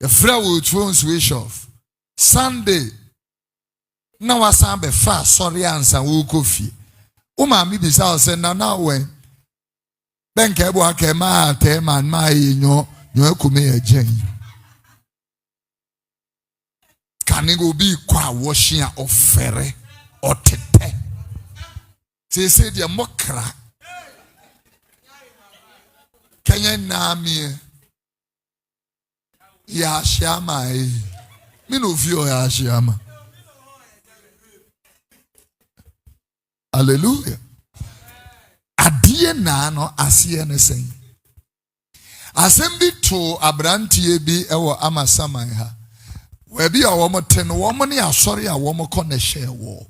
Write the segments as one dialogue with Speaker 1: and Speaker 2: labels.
Speaker 1: A friend will phone switch off. Sunday. Now I sound be fast. Sorry, answer. We Kofi. Mi bisa say na when. Ben kebo akema te man ma nyo kume ejen. Can it go be kwa washing of ferre or tete? Say the mokra. Kenya nami ya shama mi no vio ya shama. Hallelujah. Adie na no asiye ne sen. Asem bi to abrantie bi ewo amasaman ha. We bi a wo moten wo mo ne asori a wo mo kɔ na hye wo.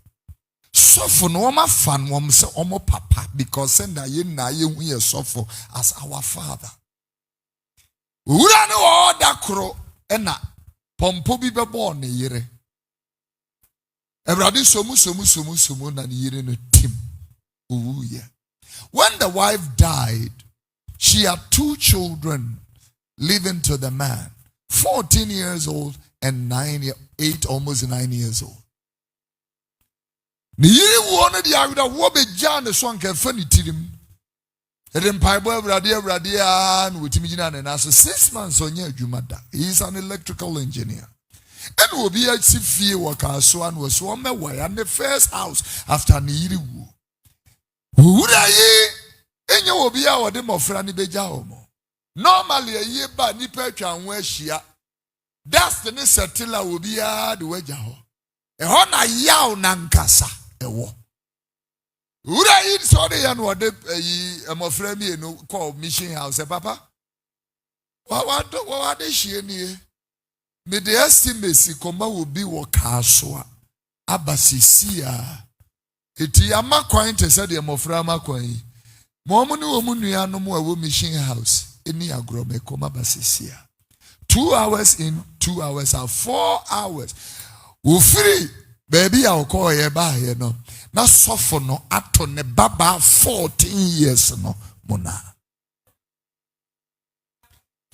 Speaker 1: Sofo no wo fan wo se wo papa because send that ye na ye hu ye sofo as our father. Wura ne wo da kro na pompo bi bebo ne yire. Everybody somu na ne yire no tim. Oh yeah. When the wife died, she had 2 children living to the man, 14 years old and 8, almost 9 years old. Ni yiri wona dia wida wo be jan the song ke fani tirim. Edem paibo everade an wetimi gina na so 6 months onye adwuma da. He is an electrical engineer. And will be a fie worker so and was one way and the first house after ni yiri wu. Wura yi enye obi a wode mofra ni beja omo. Normally a ye ba ni petwa ho ahia. That's the settle obi a de waja ho. E ho na yaw na nkasa ewo. Wura yi so de ya no wode mofra mi enu call mission house papa. Wa de hie ni me the estimate koma obi wo kasoa abasisia. Iti ama kwan te se de mofra ama kwan. Mo mu ni wo mu nua no mo awo mission house eni agro me koma basisia. 2 hours in, 2 hours out, 4 hours. We free baby I call ye ba here no. Na sofo no ato ne baba 14 years no mona.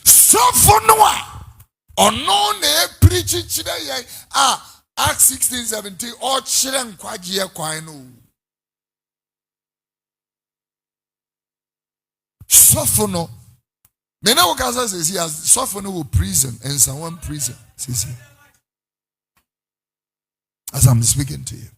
Speaker 1: Sofo no ono ne preach chire ye Acts 16:17 or chire nkwaje ye kwan no. Sofo no Mena Wakasa says he has suffered no prison and someone prison. Says he. As I'm speaking to you.